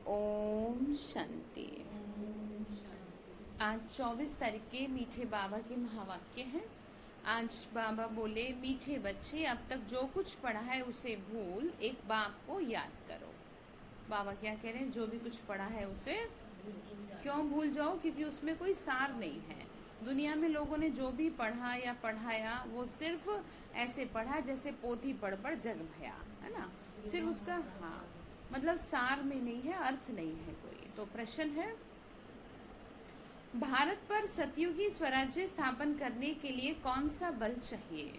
ओम शांति। आज 24 तारीख के मीठे बाबा के महावाक्य हैं। आज बाबा बोले, मीठे बच्चे, अब तक जो कुछ पढ़ा है उसे भूल एक बाप को याद करो। बाबा क्या कह रहे हैं? जो भी कुछ पढ़ा है उसे क्यों भूल जाओ? क्योंकि उसमें कोई सार नहीं है। दुनिया में लोगों ने जो भी पढ़ा या पढ़ाया वो सिर्फ ऐसे पढ़ा जैसे पोथी पढ़ पढ़ जग भया, है ना। सिर्फ उसका मतलब सार में नहीं है, अर्थ नहीं है कोई। तो प्रश्न है, भारत पर सतयुगी स्वराज्य स्थापन करने के लिए कौन सा बल चाहिए?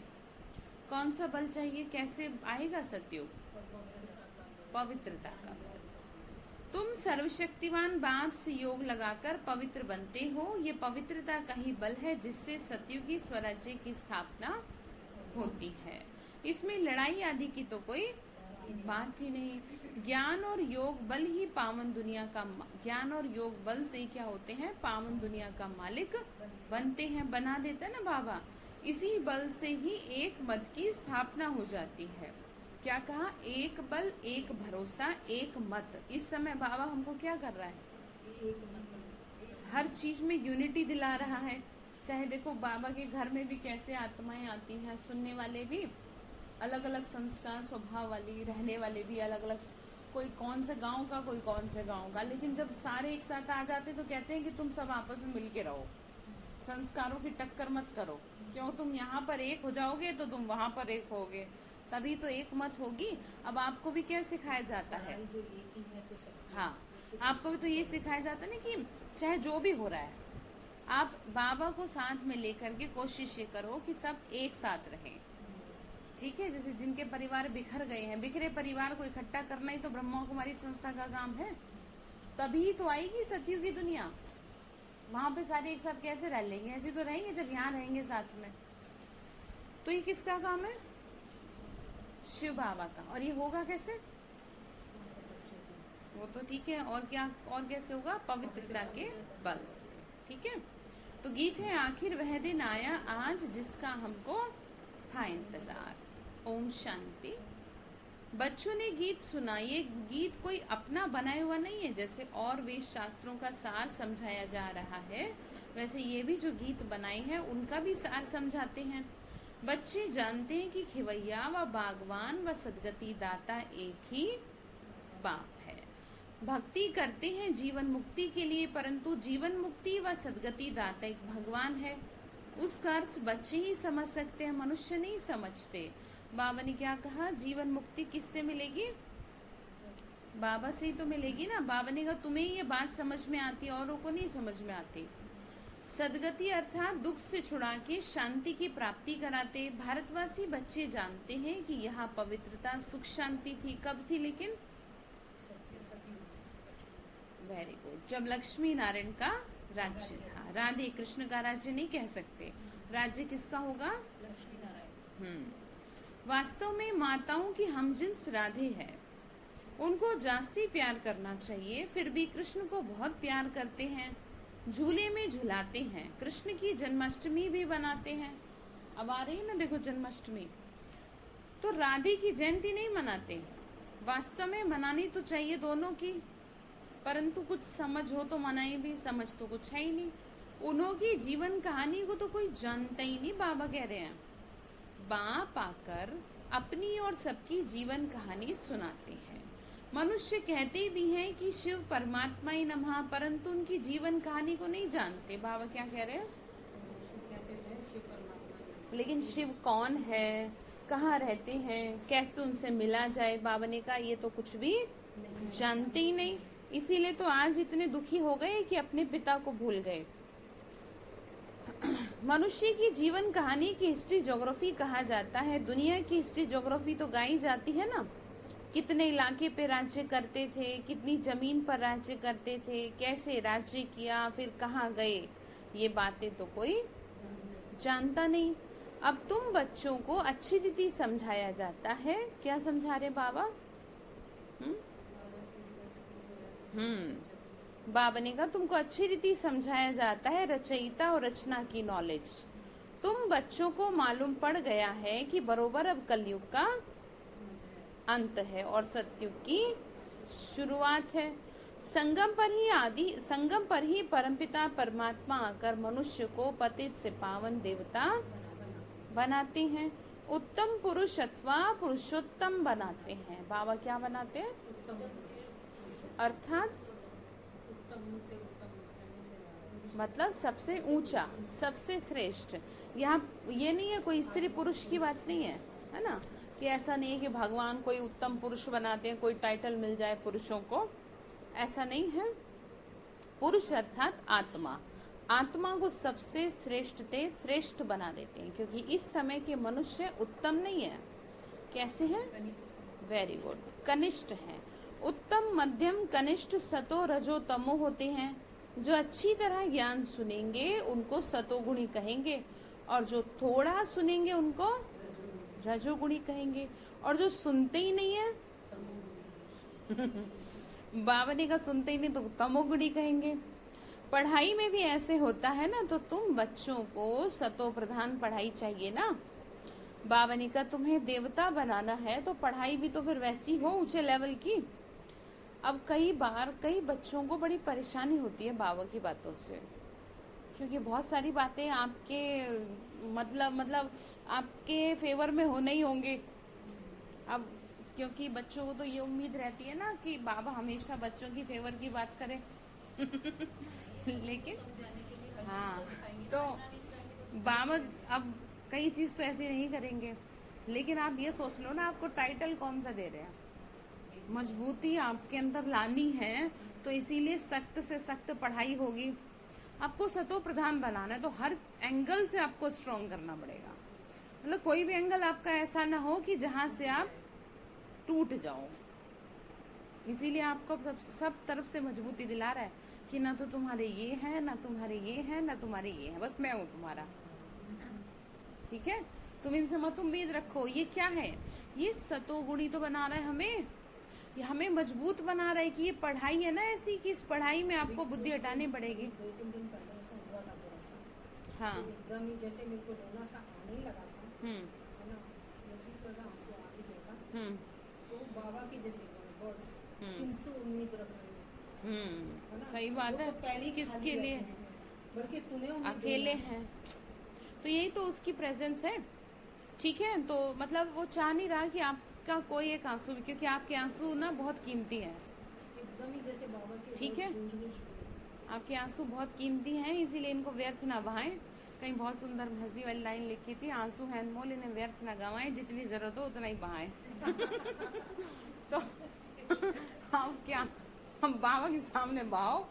कौन सा बल चाहिए? कैसे आएगा सतयुग? पवित्रता का बल। तुम सर्वशक्तिवान बाप से योग लगाकर पवित्र बनते हो। ये पवित्रता का ही बल है जिससे सतयुगी स्वराज्य की स्थापना होती है। इसमें लड़ाई आदि की तो कोई बात ही नहीं। ज्ञान और योग बल ही पावन दुनिया का, ज्ञान और योग बल से ही क्या होते हैं? पावन दुनिया का मालिक बनते हैं, बना देता है ना बाबा। इसी बल से ही एक मत की स्थापना हो जाती है। क्या कहा? एक बल, एक भरोसा, एक मत। इस समय बाबा हमको क्या कर रहा है? हर चीज में यूनिटी दिला रहा है। चाहे देखो बाबा के घर में भी कैसे आत्माएं आती हैं, सुनने वाले भी अलग अलग संस्कार स्वभाव वाली, रहने वाले भी अलग अलग, कोई कौन से गांव का, कोई कौन से गांव का। लेकिन जब सारे एक साथ आ जाते तो कहते हैं कि तुम सब आपस में मिल के रहो, संस्कारों की टक्कर मत करो। क्यों? तुम यहाँ पर एक हो जाओगे तो तुम वहां पर एक होगे, तभी तो एक मत होगी। अब आपको भी क्या सिखाया जाता है? जो एक ही है तो सब। हाँ, आपको भी तो ये सिखाया जाता है ना कि चाहे जो भी हो रहा है, आप बाबा को साथ में लेकर के कोशिश ये करो कि सब एक साथ रहें। ठीक है? जैसे जिनके परिवार बिखर गए हैं, बिखरे परिवार को इकट्ठा करना ही तो ब्रह्मा कुमारी संस्था का काम है। तभी तो आएगी सतयुग की दुनिया। वहां पे सारे एक साथ कैसे रह लेंगे? ऐसे तो रहेंगे जब यहाँ रहेंगे साथ में। तो ये किसका काम है? शिव बाबा का। और ये होगा कैसे? वो तो ठीक है, और क्या, और कैसे होगा? पवित्रता के बल से। ठीक है? तो गीत है, आखिर वह दिन आया आज जिसका हमको था इंतजार। ओम शांति। बच्चों ने गीत सुना। ये गीत कोई अपना बनाया हुआ नहीं है। जैसे और वेद शास्त्रों का सार समझाया जा रहा है, वैसे ये भी जो गीत बनाए हैं उनका भी सार समझाते हैं। बच्चे जानते हैं कि खिवैया व बागवान व सदगति दाता एक ही बाप है। भक्ति करते हैं जीवन मुक्ति के लिए, परंतु जीवन मुक्ति व सदगति दाता एक भगवान है। उसका अर्थ बच्चे ही समझ सकते हैं, मनुष्य नहीं समझते। बाबा ने क्या कहा? जीवन मुक्ति किससे मिलेगी? बाबा से ही तो मिलेगी ना। बाबा ने कहा तुम्हें ये बात समझ में आती, औरों को नहीं समझ में आती। सदगति अर्थात दुख से छुड़ा के शांति की प्राप्ति कराते। भारतवासी बच्चे जानते हैं कि यहाँ पवित्रता, सुख, शांति थी। कब थी? लेकिन वेरी गुड, जब लक्ष्मी नारायण का राज्य था। राधे कृष्ण का राज्य नहीं कह सकते। राज्य किसका होगा? लक्ष्मी नारायण। वास्तव में माताओं की हमजिन्स राधे है। उनको जास्ती प्यार करना चाहिए। फिर भी कृष्ण को बहुत प्यार करते हैं, झूले में झुलाते हैं। कृष्ण की जन्माष्टमी भी बनाते हैं। अब आ रही है ना, देखो जन्माष्टमी। तो राधे की जयंती नहीं मनाते। वास्तव में मनानी तो चाहिए दोनों की, परंतु कुछ समझ हो तो मनाए भी, समझ तो कुछ है ही नहीं। उन्हों की जीवन कहानी को तो कोई जानता ही नहीं। बाबा कह रहे हैं बाप आकर अपनी और सबकी जीवन कहानी सुनाते हैं। मनुष्य कहते भी हैं कि शिव परमात्मा ही नमः, परंतु उनकी जीवन कहानी को नहीं जानते। बाबा क्या कह रहे हैं? लेकिन शिव कौन है, कहाँ रहते हैं, कैसे उनसे मिला जाए? बाबा ने कहा ये तो कुछ भी जानते ही नहीं। इसीलिए तो आज इतने दुखी हो गए कि अपने पिता को भूल गए। मनुष्य की जीवन कहानी की हिस्ट्री ज्योग्राफी कहा जाता है। दुनिया की हिस्ट्री ज्योग्राफी तो गाई जाती है ना। कितने इलाके पे राज्य करते थे, कितनी जमीन पर राज्य करते थे, कैसे राज्य किया, फिर कहाँ गए, ये बातें तो कोई जानता नहीं। अब तुम बच्चों को अच्छी रीति समझाया जाता है। क्या समझा रहे बाबा? बाबा ने कहा तुमको अच्छी रीति समझाया जाता है, रचयिता और रचना की नॉलेज। तुम बच्चों को मालूम पड़ गया है कि बरोबर अब कलयुग का अंत है और सतयुग की शुरुआत है। संगम पर ही परमपिता परमात्मा आकर मनुष्य को पतित से पावन देवता बनाते हैं। उत्तम पुरुष अथवा पुरुषोत्तम बनाते हैं। बाबा क्या बनाते हैं? उत्तम अर्थात मतलब सबसे ऊंचा, सबसे श्रेष्ठ। यहाँ ये नहीं है, कोई स्त्री पुरुष की बात नहीं है ना, कि ऐसा नहीं है कि भगवान कोई उत्तम पुरुष बनाते हैं, कोई टाइटल मिल जाए पुरुषों को, ऐसा नहीं है। पुरुष अर्थात आत्मा, आत्मा को सबसे श्रेष्ठ बना देते हैं, क्योंकि इस समय के मनुष्य उत्तम नहीं है। कैसे हैं? वेरी गुड, कनिष्ठ हैं। उत्तम, मध्यम, कनिष्ठ, सतो, रजो, तमो होते हैं। जो अच्छी तरह ज्ञान सुनेंगे उनको सतोगुणी कहेंगे, और जो थोड़ा सुनेंगे उनको रजोगुणी कहेंगे, और जो सुनते ही नहीं है बाबा ने कहा सुनते ही नहीं तो तमोगुणी कहेंगे। पढ़ाई में भी ऐसे होता है ना, तो तुम बच्चों को सतो प्रधान पढ़ाई चाहिए ना। बाबा ने कहा तुम्हें देवता बनाना है तो पढ़ाई भी तो फिर वैसी हो, ऊंचे लेवल की। अब कई बार कई बच्चों को बड़ी परेशानी होती है बाबा की बातों से, क्योंकि बहुत सारी बातें आपके मतलब आपके फेवर में हो नहीं होंगे। अब क्योंकि बच्चों को तो ये उम्मीद रहती है ना कि बाबा हमेशा बच्चों की फेवर की बात करें लेकिन हाँ, तो बाबा अब कई चीज तो ऐसी नहीं करेंगे, लेकिन आप ये सोच लो ना, आपको टाइटल कौन सा दे रहे हैं, मजबूती आपके अंदर लानी है, तो इसीलिए सख्त से सख्त पढ़ाई होगी। आपको सतो प्रधान बनाना है तो हर एंगल से आपको स्ट्रॉन्ग करना पड़ेगा। मतलब कोई भी एंगल आपका ऐसा ना हो कि जहां से आप टूट जाओ। इसीलिए आपको सब तरफ से मजबूती दिला रहा है कि ना तो तुम्हारे ये है, ना तुम्हारे ये है, ना तुम्हारे ये है, बस मैं हूँ तुम्हारा। ठीक है, तुम इनसे मत उम्मीद रखो। ये क्या है? ये सतोगुणी तो बना रहा है हमें, ये हमें मजबूत बना रहा है कि ये पढ़ाई है ना ऐसी कि इस पढ़ाई में आपको बुद्धि हटानी पड़ेगी। 2-3 दिन पहले ऐसा हुआ था थोड़ा सा। हाँ, तो एकदम ही जैसे मेरे को रोना सा आने ही लगा था, है ना, मुझे थोड़ा सा आंसू आ भी गया था। तो बाबा की जैसे वर्ड्स, इनसे उम्मीद रख रहे हो, है ना, सही बात है। वो तो पहले ही किसके खाली लिए? बैठे हैं, बल्कि तुम्हें उम्मीद अकेले देना है। हैं, तो यही तो उसकी प्रेजेंस है। ठीक है, तो मतलब वो चाह नहीं रहा कि आपका कोई एक आंसू, क्योंकि आपके आंसू ना बहुत कीमती हैं। एकदम ही जैसे बाबा के ठीक है, वर्ड्स गूंजने शुरू हुए। आपके आंसू बहुत कीमती हैं, इसीलिए इनको व्यर्थ ना बहाएं। कहीं बहुत सुंदर हंसी वाली लाइन लिखी थी, आंसू हैं अनमोल, इन्हें व्यर्थ ना गवाएं, जितनी जरूरत हो उतना ही बहाएं। तो आप क्या, हम बाबा के सामने बहाओ,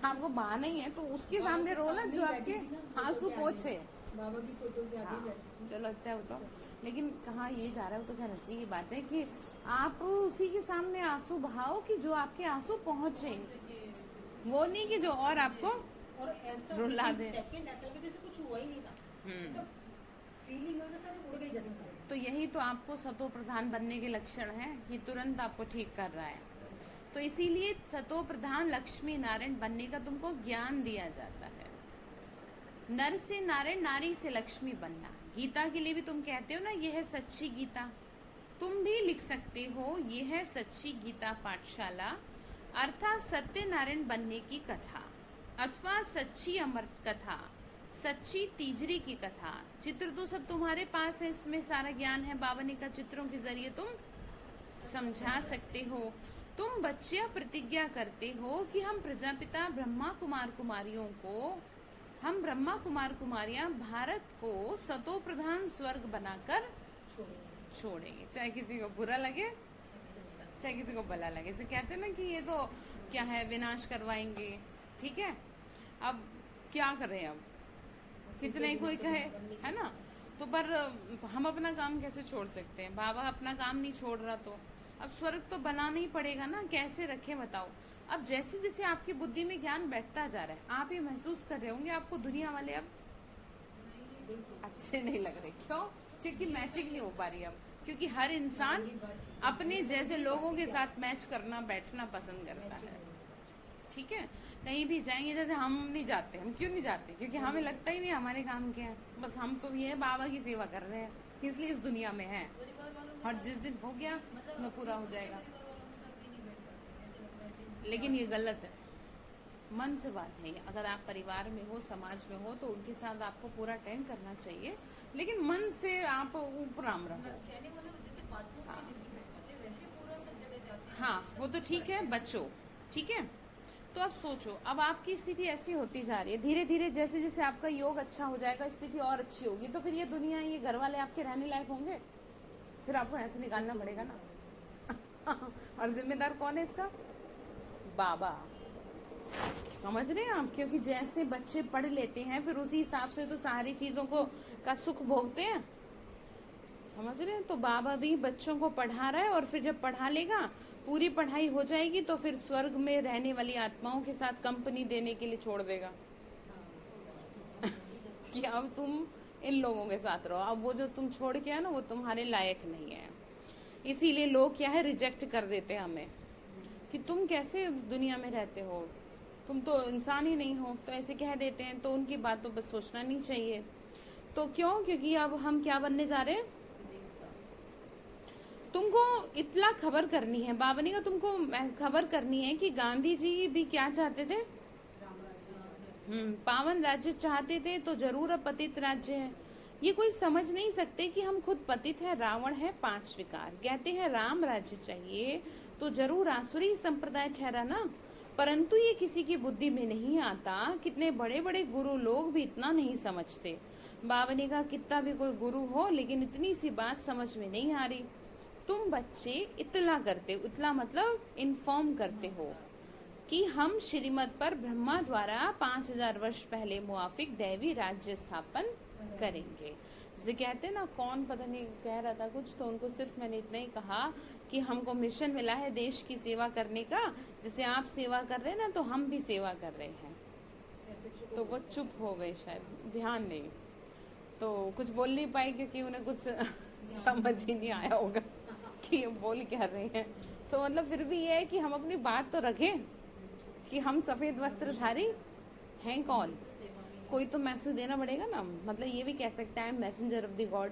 आपको बहाना ही है तो उसके सामने रो ना जो आपके आंसू पोछे। बाबा की फोटो के आगे हाँ, बैठी थी। चलो अच्छा बताओ। लेकिन कहाँ ये जा रहा है, वो तो खैर हंसी की बात है कि आप उसी के सामने आंसू बहाओ कि जो आपके आंसू पहुंचे, वो नहीं कि जो और आपको और ऐसा रुला दे। सेकंड ऐसा लगा जैसे कुछ हुआ ही नहीं था। फीलिंग है ना, सारी उड़ गई जैसे। तो यही तो आपको सतो प्रधान बनने के लक्षण है कि तुरंत आपको ठीक कर रहा है। तो इसीलिए सतो प्रधान लक्ष्मी नारायण बनने का तुमको ज्ञान दिया जाता है। नर से नारायण, नारी से लक्ष्मी बनना। गीता के लिए भी तुम कहते हो ना, यह है सच्ची गीता। तुम भी लिख सकते हो, ये है सच्ची गीता पाठशाला, अर्थात सत्य नारायण बनने की कथा, अथवा सच्ची अमर कथा, सच्ची तीजरी की कथा। चित्र तो सब तुम्हारे पास है, इसमें सारा ज्ञान है। बाबा ने का चित्रों के जरिए तुम समझा सकते हो। तुम बच्चे प्रतिज्ञा करते हो कि हम प्रजापिता ब्रह्मा कुमार कुमारियों को, हम ब्रह्मा कुमार कुमारियां भारत को सतो प्रधान स्वर्ग बनाकर छोड़ेंगे, चाहे किसी को बुरा लगे चाहे किसी को भला लगे। इसे कहते हैं ना कि ये तो क्या है, विनाश करवाएंगे। ठीक है, अब क्या करें, अब कितने ही कोई कहे, है ना, तो पर हम अपना काम कैसे छोड़ सकते हैं? बाबा अपना काम नहीं छोड़ रहा, तो अब स्वर्ग तो बनाना ही पड़ेगा ना, कैसे रखे बताओ। अब जैसे जैसे आपकी बुद्धि में ज्ञान बैठता जा रहा है, आप ये महसूस कर रहे होंगे आपको दुनिया वाले अब अच्छे नहीं लग रहे। क्यों? क्योंकि मैचिंग नहीं हो पा रही अब, क्योंकि हर इंसान अपने जैसे लोगों के साथ मैच करना बैठना पसंद करता है। ठीक है, कहीं भी जाएंगे, जैसे हम नहीं जाते, हम क्यों नहीं जाते? क्योंकि हमें लगता ही नहीं हमारे काम क्या है, बस हम तो ये बाबा की सेवा कर रहे हैं, इसलिए इस दुनिया में है, और जिस दिन हो गया मैं पूरा हो जाएगा। लेकिन ये गलत है, मन से बात है। अगर आप परिवार में हो, समाज में हो, तो उनके साथ आपको पूरा अटेंड करना चाहिए, लेकिन मन से आप उपराम रहो। हाँ, वो तो ठीक है बच्चों, ठीक है। तो अब सोचो, अब आपकी स्थिति ऐसी होती जा रही है, धीरे धीरे जैसे जैसे आपका योग अच्छा हो जाएगा, स्थिति और अच्छी होगी, तो फिर ये दुनिया, ये घर वाले आपके रहने लायक होंगे? फिर आपको ऐसे निकालना पड़ेगा ना। और जिम्मेदार कौन है इसका? बाबा। समझ रहे हैं आप? क्योंकि जैसे बच्चे पढ़ लेते हैं, फिर उसी हिसाब से तो सारी चीजों को का सुख भोगते हैं। समझ रहे हैं? तो बाबा भी बच्चों को पढ़ा रहा है, और फिर जब पढ़ा लेगा, पूरी पढ़ाई हो जाएगी, तो फिर स्वर्ग में रहने वाली आत्माओं के साथ कंपनी देने के लिए छोड़ देगा। कि अब तुम इन लोगों के साथ रहो, अब वो जो तुम छोड़ के आए ना, वो तुम्हारे लायक नहीं है। इसीलिए लोग क्या है, रिजेक्ट कर देते हैं हमें, कि तुम कैसे दुनिया में रहते हो, तुम तो इंसान ही नहीं हो, तो ऐसे कह देते हैं। तो उनकी बात तो बस सोचना नहीं चाहिए। तो क्यों? क्योंकि अब हम क्या बनने जा रहे हैं? तुमको इतना खबर करनी है, बाबा ने कहा तुमको खबर करनी है कि गांधी जी भी क्या चाहते थे? पावन राज्य चाहते थे, तो जरूर अब पतित राज्य है। ये कोई समझ नहीं सकते कि हम खुद पतित है, रावण है, 5 विकार। कहते हैं राम राज्य चाहिए, तो जरूर आसुरी संप्रदाय ठहरा ना। परंतु ये किसी की बुद्धि में नहीं आता। कितने बड़े बड़े गुरु लोग भी इतना नहीं समझते। बाबा ने कहा कितना भी कोई गुरु हो, लेकिन इतनी सी बात समझ में नहीं आ रही। तुम बच्चे इतला करते हो, इतला मतलब इन्फॉर्म करते हो कि हम श्रीमत पर ब्रह्मा द्वारा 5000 वर्ष पहले मुआफिक दैवी राज्य स्थापन करेंगे। जैसे कहते ना, कौन पता नहीं कह रहा था कुछ, तो उनको सिर्फ मैंने इतना ही कहा कि हमको मिशन मिला है देश की सेवा करने का। जैसे आप सेवा कर रहे हैं ना, तो हम भी सेवा कर रहे हैं। तो वो चुप हो गए, शायद ध्यान नहीं, तो कुछ बोल नहीं पाए, क्योंकि उन्हें कुछ समझ ही नहीं आया होगा कि ये बोल क्या रहे हैं। तो मतलब फिर भी ये है कि हम अपनी बात तो रखें कि हम सफेद वस्त्रधारी हैं कौन। कोई तो मैसेज देना पड़ेगा ना। मतलब ये भी कह सकता है मैसेंजर ऑफ द गॉड।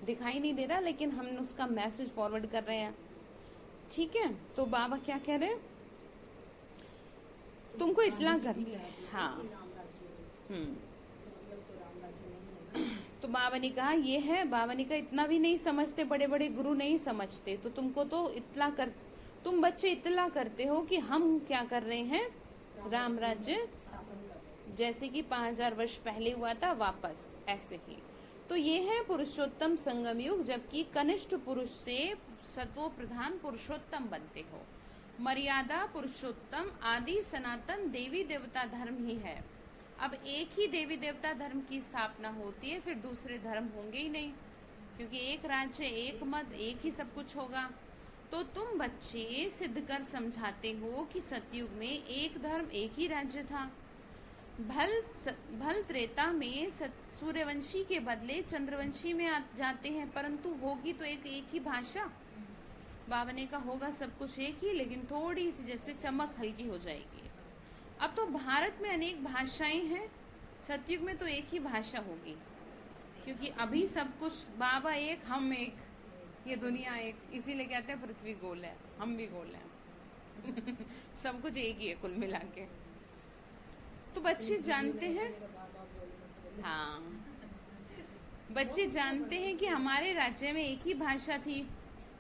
दिखाई नहीं दे रहा, लेकिन हम उसका मैसेज फॉरवर्ड कर रहे हैं, ठीक है। तो बाबा क्या कह रहे हैं? तुमको इतना करनी है। हाँ, तो बाबा ने कहा ये है, बाबा ने कहा इतना भी नहीं समझते, बड़े बड़े गुरु नहीं समझते, तो तुमको तो इतला कर, तुम बच्चे इतला करते हो कि हम क्या कर रहे हैं, राम राज्य जैसे कि 5000 वर्ष पहले हुआ था, वापस ऐसे ही। तो ये है पुरुषोत्तम संगम युग, जबकि कनिष्ठ पुरुष से सत्व प्रधान पुरुषोत्तम बनते हो। मर्यादा पुरुषोत्तम आदि सनातन देवी देवता धर्म ही है। अब एक ही देवी देवता धर्म की स्थापना होती है, फिर दूसरे धर्म होंगे ही नहीं, क्योंकि एक राज्य, एक मत, एक ही सब कुछ होगा। तो तुम बच्चे सिद्ध कर समझाते हो कि सतयुग में एक धर्म, एक ही राज्य था। भल त्रेता में सूर्यवंशी के बदले चंद्रवंशी में जाते हैं, परंतु होगी तो एक ही भाषा। बाबा ने कहा होगा सब कुछ एक ही, लेकिन थोड़ी सी जैसे चमक हल्की हो जाएगी। अब तो भारत में अनेक भाषाएं हैं, सतयुग में तो एक ही भाषा होगी, क्योंकि अभी सब कुछ बाबा एक, हम एक, ये दुनिया एक। इसीलिए कहते हैं पृथ्वी गोल है, हम भी गोल हैं। सब कुछ एक ही है कुल मिला के। तो बच्चे जानते हैं, हाँ, बच्चे जानते हैं कि हमारे राज्य में एक ही भाषा थी।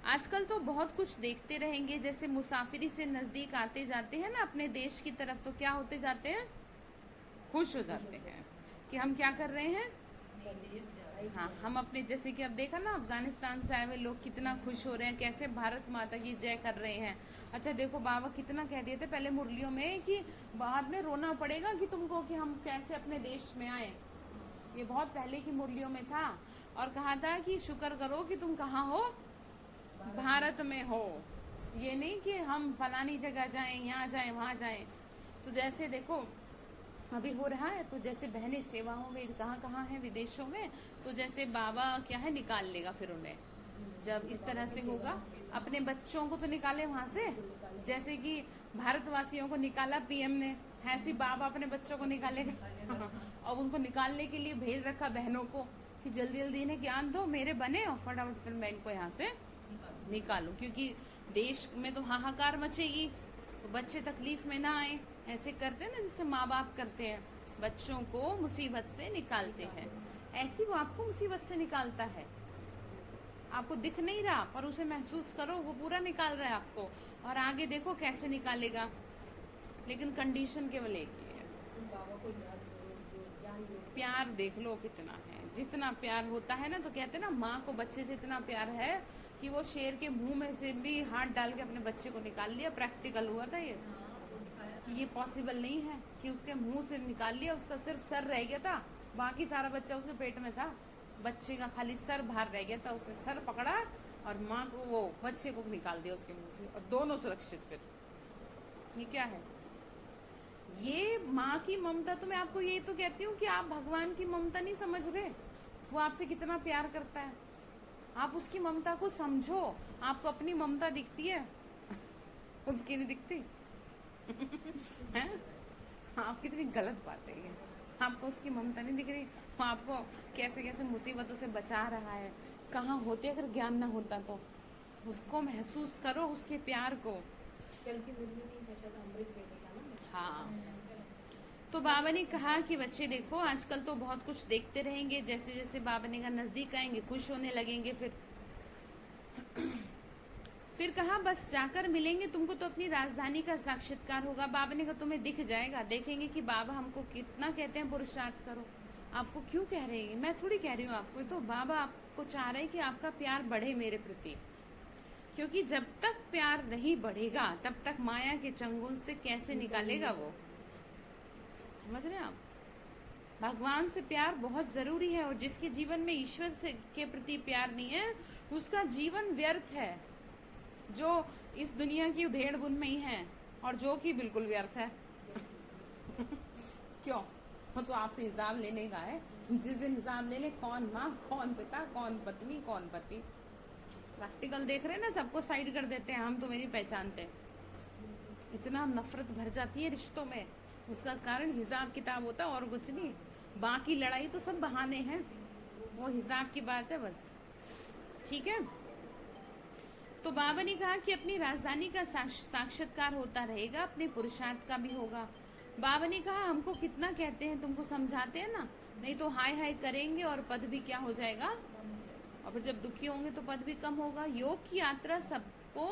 आजकल तो बहुत कुछ देखते रहेंगे, जैसे मुसाफिरी से नजदीक आते जाते हैं ना अपने देश की तरफ, तो क्या होते जाते हैं, खुश हो जाते हैं कि हम क्या कर रहे हैं। हाँ, हम अपने, जैसे कि अब देखा ना, अफगानिस्तान से आए हुए लोग कितना खुश हो रहे हैं, कैसे भारत माता की जय कर रहे हैं। अच्छा देखो, बाबा कितना कह दिए थे पहले मुरलियों में कि बाद में रोना पड़ेगा कि तुमको कि हम कैसे अपने देश में आए। ये बहुत पहले की मुरलियों में था, और कहा था कि शुक्र करो कि तुम कहाँ हो, भारत में हो। ये नहीं कि हम फलानी जगह जाएं, यहाँ जाएं, वहाँ जाएं। तो जैसे देखो अभी हो रहा है, तो जैसे बहनें सेवाओं में कहाँ कहाँ है विदेशों में, तो जैसे बाबा क्या है निकाल लेगा फिर उन्हें। जब इस तरह से होगा, अपने बच्चों को तो निकाले वहां से, जैसे कि भारतवासियों को निकाला पीएम ने, ऐसी बाबा अपने बच्चों को निकालेगा। और उनको निकालने के लिए भेज रखा बहनों को कि जल्दी जल्दी इन्हें ज्ञान दो, मेरे बने, और फटाफट फिर मैं इनको यहाँ से निकालूं, क्योंकि देश में तो हाहाकार मचेगी, तो बच्चे तकलीफ में ना आए, ऐसे करते हैं ना जैसे माँ बाप करते हैं, बच्चों को मुसीबत से निकालते हैं, ऐसी वो आपको मुसीबत से निकालता है। आपको दिख नहीं रहा पर उसे महसूस करो, वो पूरा निकाल रहा है आपको, और आगे देखो कैसे निकालेगा, लेकिन कंडीशन केवल एक ही है, इस बाबा को याद करो, जो ज्ञान योग प्यार देख लो कितना है। जितना प्यार होता है ना, तो कहते हैं ना माँ को बच्चे से इतना प्यार है कि वो शेर के मुंह में से भी हाथ डाल के अपने बच्चे को निकाल लिया। प्रैक्टिकल हुआ था ये, कि ये पॉसिबल नहीं है कि उसके मुंह से निकाल लिया, उसका सिर्फ सर रह गया था, बाकी सारा बच्चा उसके पेट में था, बच्चे का खाली सर बाहर रह गया था, उसने सर पकड़ा और माँ को वो बच्चे को निकाल दिया उसके मुंह से, और दोनों सुरक्षित। फिर ये क्या है? ये माँ की ममता। तो मैं आपको यही तो कहती हूँ कि आप भगवान की ममता नहीं समझ रहे, वो आपसे कितना प्यार करता है, आप उसकी ममता को समझो। आपको अपनी ममता दिखती है, उसकी नहीं दिखती है? आप कितनी गलत बात है ये, आपको उसकी ममता नहीं दिख रही, वो आपको कैसे कैसे मुसीबतों से बचा रहा है। कहाँ होते अगर ज्ञान ना होता तो? उसको महसूस करो, उसके प्यार को। कल की मुरली में कैसा था, अमृत वेले का ना। हाँ, तो बाबा ने कहा कि बच्चे देखो आजकल तो बहुत कुछ देखते रहेंगे, जैसे जैसे बाबा ने कहा नजदीक आएंगे खुश होने लगेंगे। फिर कहा बस जाकर मिलेंगे तुमको तो अपनी राजधानी का साक्षात्कार होगा। बाबा ने कहा तुम्हें दिख जाएगा, देखेंगे कि बाबा हमको कितना कहते हैं पुरुषार्थ करो। आपको क्यों कह रहे हैं? मैं थोड़ी कह रही हूँ आपको, तो बाबा आपको चाह रहे हैं कि आपका प्यार बढ़े मेरे प्रति, क्योंकि जब तक प्यार नहीं बढ़ेगा तब तक माया के चंगुल से कैसे निकालेगा वो। समझ रहे हैं आप? भगवान से प्यार बहुत जरूरी है, और जिसके जीवन में ईश्वर से के प्रति प्यार नहीं है उसका जीवन व्यर्थ है, जो इस दुनिया की उधेड़ बुन में ही है, और जो कि बिल्कुल व्यर्थ है क्यों? वो तो आपसे हिसाब लेने का है, जिस दिन हिसाब ले ले, कौन माँ, कौन पिता, कौन पत्नी, कौन पति। प्रैक्टिकल देख रहे हैं ना, सबको साइड कर देते हैं, हम तो मेरी पहचानते हैं। इतना नफरत भर जाती है रिश्तों में, उसका कारण हिसाब किताब होता है और कुछ नहीं। बाकी लड़ाई तो सब बहाने हैं, वो हिसाब की बात है बस। ठीक है, तो बाबा ने कहा कि अपनी राजधानी का साक्षात्कार होता रहेगा, अपने पुरुषार्थ का भी होगा। बाबा ने कहा हमको कितना कहते हैं, तुमको समझाते हैं ना, नहीं तो हाय हाय करेंगे और पद भी क्या हो जाएगा, और फिर जब दुखी होंगे तो पद भी कम होगा। योग की यात्रा सबको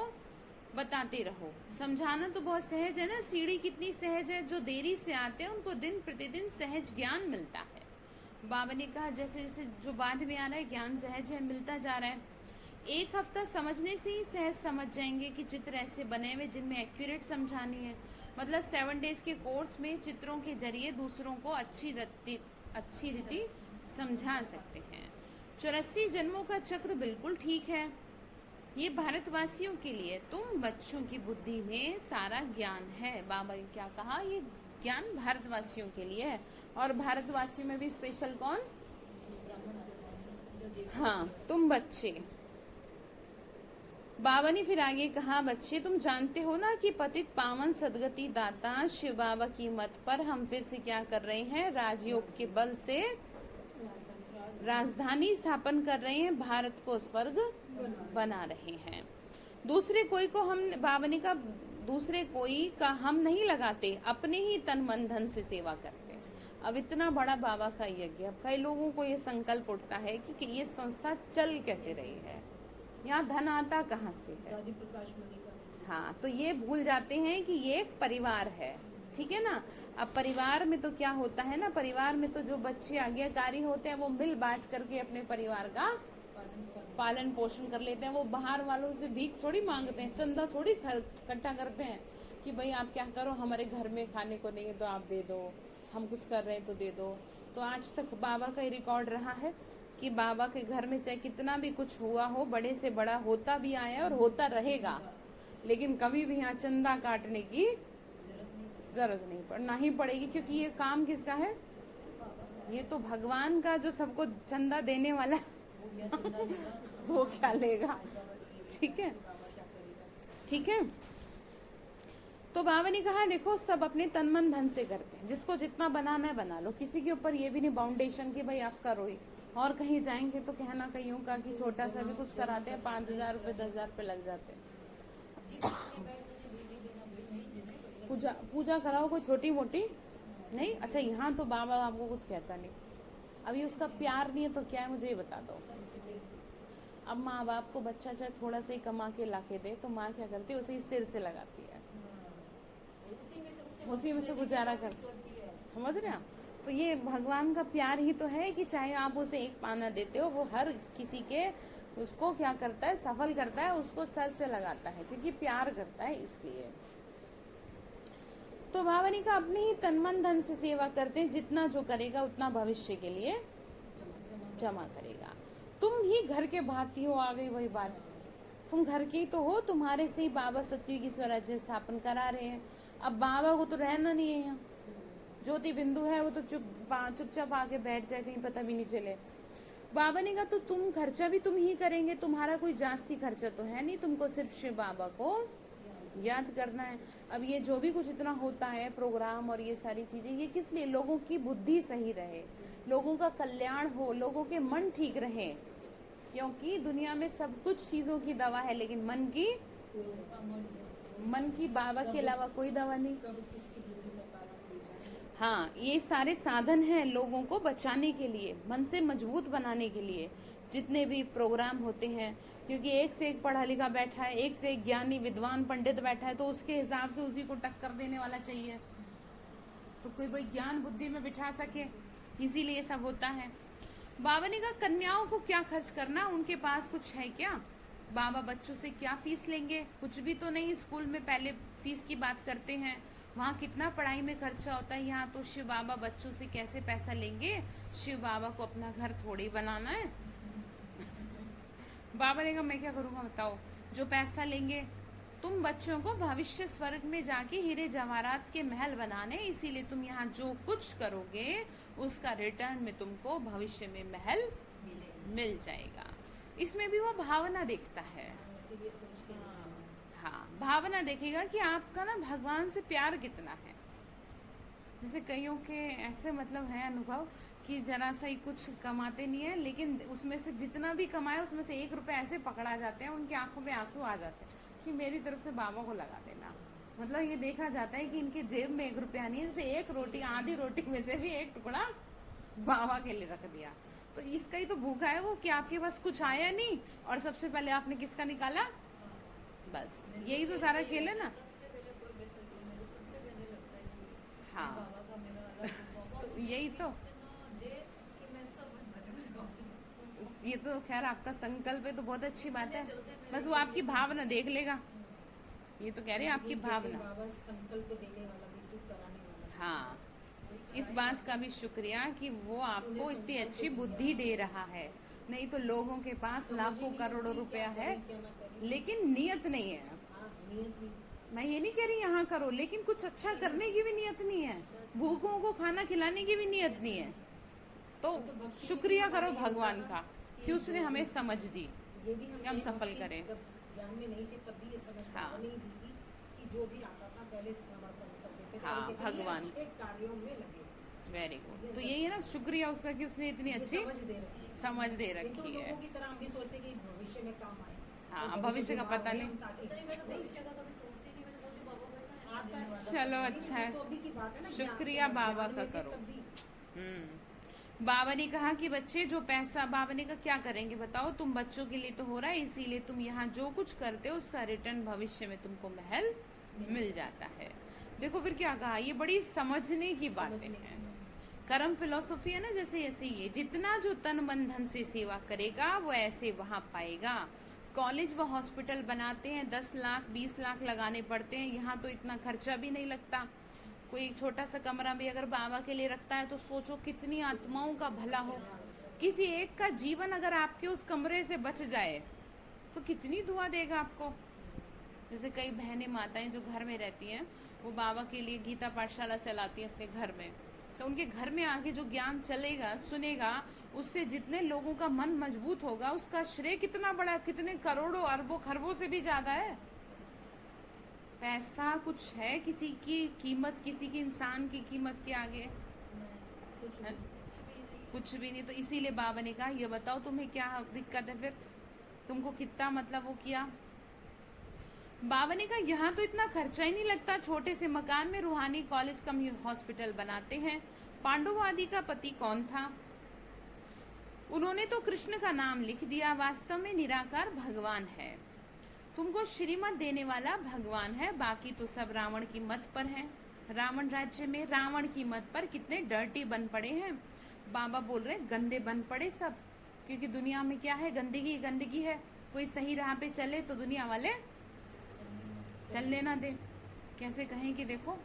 बताते रहो। समझाना तो बहुत सहज है ना, सीढ़ी कितनी सहज है, जो देरी से आते हैं उनको दिन प्रतिदिन सहज ज्ञान मिलता है। बाबा ने कहा जैसे जैसे जो बाद में आ रहा है ज्ञान सहज है, मिलता जा रहा है। एक हफ्ता समझने से ही सहज समझ जाएंगे कि चित्र ऐसे बने हुए जिनमें एक्यूरेट समझानी है। मतलब 7 डेज के कोर्स में चित्रों के जरिए दूसरों को अच्छी रीति समझा सकते हैं। 84 जन्मों का चक्र बिल्कुल ठीक है, ये भारतवासियों के लिए, तुम बच्चों की बुद्धि में सारा ज्ञान है। बाबा ने क्या कहा, ये ज्ञान भारतवासियों के लिए है, और भारतवासियों में भी स्पेशल कौन? हाँ, तुम बच्चे। बाबा ने फिर आगे कहा बच्चे तुम जानते हो ना कि पतित पावन सदगति दाता शिव बाबा की मत पर हम फिर से क्या कर रहे हैं, राजयोग के बल से राजधानी स्थापन कर रहे हैं, भारत को स्वर्ग बना रहे हैं। दूसरे कोई को हम, बाबा ने कहा दूसरे कोई का हम नहीं लगाते, अपने ही तन मन धन से सेवा करते हैं। अब इतना बड़ा बाबा का यज्ञ, अब कई लोगों को ये संकल्प उठता है कि ये संस्था चल कैसे रही है, यहाँ धन आता कहाँ से है। दादी प्रकाश मणि का। हाँ, तो ये भूल जाते हैं कि ये एक परिवार है, ठीक है ना। अब परिवार में तो क्या होता है ना, परिवार में तो जो बच्चे आज्ञाकारी होते हैं वो मिल बांट करके अपने परिवार का पालन पोषण कर लेते हैं। वो बाहर वालों से भीख थोड़ी मांगते हैं, चंदा थोड़ी इकट्ठा करते हैं कि भाई आप क्या करो, हमारे घर में खाने को नहीं है तो आप दे दो, हम कुछ कर रहे हैं तो दे दो। तो आज तक बाबा का रिकॉर्ड रहा है कि बाबा के घर में चाहे कितना भी कुछ हुआ हो, बड़े से बड़ा होता भी आया और होता रहेगा, लेकिन कभी भी यहाँ चंदा काटने की जरूरत नहीं पड़ना ही पड़ेगी, क्योंकि ये काम किसका है, ये तो भगवान का, जो सबको चंदा देने वाला वो क्या लेगा। ठीक है, ठीक है। तो बाबा ने कहा देखो सब अपने तन मन धन से करते हैं, जिसको जितना बनाना है बना लो, किसी के ऊपर ये भी नहीं बाउंडेशन की भाई आप करो ही। और कहीं जाएंगे तो कहना कहीं का कि छोटा सा भी कुछ कराते हैं 5,000 रुपए 10,000 रुपए लग जाते हैं। पूजा पूजा कराओ कोई छोटी मोटी नहीं। अच्छा यहाँ तो बाबा आपको कुछ कहता नहीं, अभी उसका प्यार नहीं है तो क्या है मुझे ये बता दो। अब माँ बाप को बच्चा चाहे थोड़ा सा ही कमा के ला के दे तो माँ क्या करती है, उसे ही सिर से लगाती है, उसी में से गुजारा कर, समझ रहे हैं। तो ये भगवान का प्यार ही तो है कि चाहे आप उसे एक पाना देते हो, वो हर किसी के उसको क्या करता है, सफल करता है, उसको सर से लगाता है क्योंकि प्यार करता है इसलिए। तो भावनी का अपने ही तन मन धन से सेवा करते हैं, जितना जो करेगा उतना भविष्य के लिए जमा करेगा। तुम ही घर के भाती हो, आ गई वही बात, तुम घर के ही तो हो, तुम्हारे से ही बाबा सतयुगी स्वराज्य स्थापन करा रहे हैं। अब बाबा को तो रहना नहीं है यहाँ, ज्योति बिंदु है वो तो चुपचाप आके बैठ जाए, कहीं पता भी नहीं चले। बाबा ने कहा तो तुम खर्चा भी तुम ही करेंगे, तुम्हारा कोई जास्ती खर्चा तो है नहीं, तुमको सिर्फ शिव बाबा को याद करना है। अब ये जो भी कुछ इतना होता है प्रोग्राम और ये सारी चीजें, ये किस लिए, लोगों की बुद्धि सही रहे, लोगों का कल्याण हो, लोगों के मन ठीक रहे, क्योंकि दुनिया में सब कुछ चीजों की दवा है लेकिन मन की बाबा के अलावा कोई दवा नहीं। हाँ, ये सारे साधन हैं लोगों को बचाने के लिए, मन से मजबूत बनाने के लिए जितने भी प्रोग्राम होते हैं, क्योंकि एक से एक पढ़ा लिखा बैठा है, एक से एक ज्ञानी विद्वान पंडित बैठा है, तो उसके हिसाब से उसी को टक्कर देने वाला चाहिए, तो कोई भाई ज्ञान बुद्धि में बिठा सके, इसीलिए सब होता है। बाबा ने कहा कन्याओं को क्या खर्च करना, उनके पास कुछ है क्या, बाबा बच्चों से क्या फीस लेंगे, कुछ भी तो नहीं। स्कूल में पहले फीस की बात करते हैं, वहाँ कितना पढ़ाई में खर्चा होता है, यहाँ तो शिव बाबा बच्चों से कैसे पैसा लेंगे, शिव बाबा को अपना घर थोड़ी बनाना है। बाबा ने कहा मैं क्या करूँगा बताओ, जो पैसा लेंगे तुम बच्चों को भविष्य स्वर्ग में जाके हीरे जवाहरात के महल बनाने, इसीलिए तुम यहाँ जो कुछ करोगे उसका रिटर्न में तुमको भविष्य में महल मिल जाएगा। इसमें भी वो भावना देखता है, हाँ भावना देखेगा कि आपका ना भगवान से प्यार कितना है। जैसे कईयों के ऐसे मतलब है अनुभव कि जरा सा ही कुछ कमाते नहीं है, लेकिन उसमें से जितना भी कमाए उसमें से 1 रुपया ऐसे पकड़ा जाते हैं, उनकी आंखों में आंसू आ जाते हैं कि मेरी तरफ से बाबा को लगा देना। मतलब ये देखा जाता है कि इनके जेब में 1 रुपया नहीं है, जैसे 1 रोटी, आधी रोटी में से भी 1 टुकड़ा बाबा के लिए रख दिया। तो इसका ही तो भूखा है वो कि आपके पास कुछ आया नहीं और सबसे पहले आपने किसका निकाला, बस यही तो सारा खेल है ना। हाँ तो यही तो, ये तो खैर आपका संकल्प है तो बहुत अच्छी बात है, बस वो आपकी भावना देख लेगा। ये तो कह रहे हैं आपकी भावना, संकल्प देने वाला भी कराने वाला। हाँ, इस बात का भी शुक्रिया कि वो आपको इतनी अच्छी बुद्धि दे रहा है, नहीं तो लोगों के पास लाखों करोड़ों रुपया है लेकिन नियत नहीं है। मैं ये नहीं कह रही यहाँ करो, लेकिन कुछ अच्छा करने की भी नियत नहीं है, भूखों को खाना खिलाने की भी नियत नहीं है। तो शुक्रिया करो भगवान का कि उसने हमें समझ दी कि हम सफल करें। जब ज्ञान में नहीं थे तब भी ये समझ नहीं दी थी कि जो भी आता था पहले समर्पण कर देते थे, हाँ भगवान अच्छे कार्यों में लगे। वेरी गुड, तो यही है ना शुक्रिया उसका कि उसने इतनी अच्छी समझ दे रखी है। लोगों की तरह हम भी सोचते कि भविष्य में काम आए। हाँ भविष्य का पता नहीं, चलो अच्छा है, शुक्रिया बाबा का करो। बाबा ने कहा कि बच्चे जो पैसा, बाबा ने कहा क्या करेंगे बताओ, तुम बच्चों के लिए तो हो रहा है, इसीलिए तुम यहाँ जो कुछ करते हो उसका रिटर्न भविष्य में तुमको महल मिल जाता है। देखो फिर क्या कहा, ये बड़ी समझने की बातें हैं। कर्म फिलोसफी है ना, जैसे ऐसे ही है, जितना जो तन मन धन से सेवा करेगा वो ऐसे वहां पाएगा। कॉलेज व हॉस्पिटल बनाते हैं, 10 लाख 20 लाख लगाने पड़ते हैं, यहाँ तो इतना खर्चा भी नहीं लगता। कोई एक छोटा सा कमरा भी अगर बाबा के लिए रखता है तो सोचो कितनी आत्माओं का भला हो। किसी एक का जीवन अगर आपके उस कमरे से बच जाए तो कितनी दुआ देगा आपको। जैसे कई बहनें माताएं जो घर में रहती हैं, वो बाबा के लिए गीता पाठशाला चलाती हैं अपने घर में, तो उनके घर में आके जो ज्ञान चलेगा सुनेगा, उससे जितने लोगों का मन मजबूत होगा उसका श्रेय कितना बड़ा, कितने करोड़ों अरबों खरबों से भी ज्यादा है। पैसा कुछ है किसी की कीमत, किसी की इंसान की कीमत के आगे कुछ भी नहीं। तो इसीलिए बाबा ने कहा ये बताओ तुम्हें क्या दिक्कत है, फिर तुमको कितना मतलब वो किया। बाबा ने कहा यहाँ तो इतना खर्चा ही नहीं लगता, छोटे से मकान में रूहानी कॉलेज कम हॉस्पिटल बनाते हैं। पांडव आदि का पति कौन था? उन्होंने तो कृष्ण का नाम लिख दिया, वास्तव में निराकार भगवान है। तुमको श्रीमत देने वाला भगवान है, बाकी तो सब रावण की मत पर है। रावण राज्य में रावण की मत पर कितने डर्टी बन पड़े हैं। बाबा बोल रहे गंदे बन पड़े सब, क्योंकि दुनिया में क्या है, गंदगी गंदगी है। कोई सही राह पे चले तो दुनिया वाले चलने ना दे। कैसे कहें कि देखो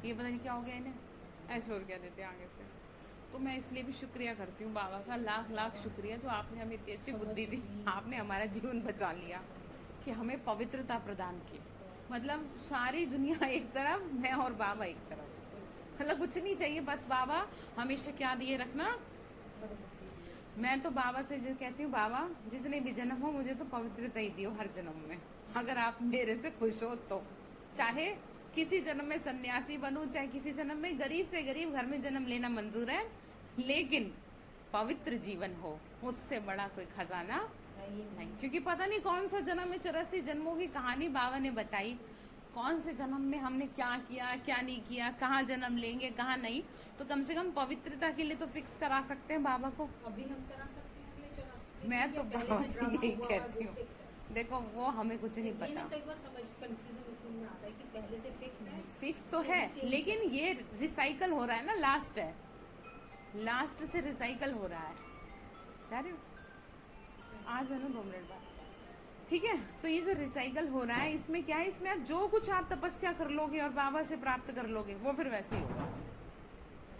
ये पता नहीं क्या हो गया इन्हें, ऐसे और क्या देते आगे से। तो मैं इसलिए भी शुक्रिया करती हूँ बाबा का, लाख लाख शुक्रिया जो आपने हमें इतनी अच्छी बुद्धि दी, आपने हमारा जीवन बचा लिया कि हमें पवित्रता प्रदान की। मतलब सारी दुनिया एक तरफ, मैं और बाबा एक तरफ, मतलब कुछ नहीं चाहिए, बस बाबा हमेशा क्या दिए रखना। मैं तो बाबा से जो कहती हूँ, बाबा जितने भी जन्म हो मुझे तो पवित्रता ही दियो हर जन्म में, अगर आप मेरे से खुश हो तो। चाहे किसी जन्म में सन्यासी बनूं, चाहे किसी जन्म में गरीब से गरीब घर में जन्म लेना मंजूर है, लेकिन पवित्र जीवन हो, उससे बड़ा कोई खजाना नहीं। क्योंकि पता नहीं कौन सा जन्म में 84 जन्मों की कहानी बाबा ने बताई, कौन से जन्म में हमने क्या किया क्या नहीं किया, कहाँ जन्म लेंगे कहाँ नहीं। तो कम से कम पवित्रता के लिए तो फिक्स करा सकते हैं बाबा को। अभी हम करा सकते हैं, अगले 84 मैं तो बाबा से यही कहती हूँ, देखो वो हमें कुछ नहीं पता। कई बार समझ कंफ्यूजन इसमें आता है कि पहले से फिक्स है, फिक्स तो है, लेकिन ये रिसाइकल हो रहा है ना, लास्ट है, लास्ट से रिसाइकल हो रहा है। जा रहे हो? आज है ना 2 मिनट बाद, ठीक है। तो ये जो रिसाइकल हो रहा है, इसमें क्या है, इसमें आप जो कुछ आप तपस्या कर लोगे और बाबा से प्राप्त कर लोगे वो फिर वैसे ही होगा।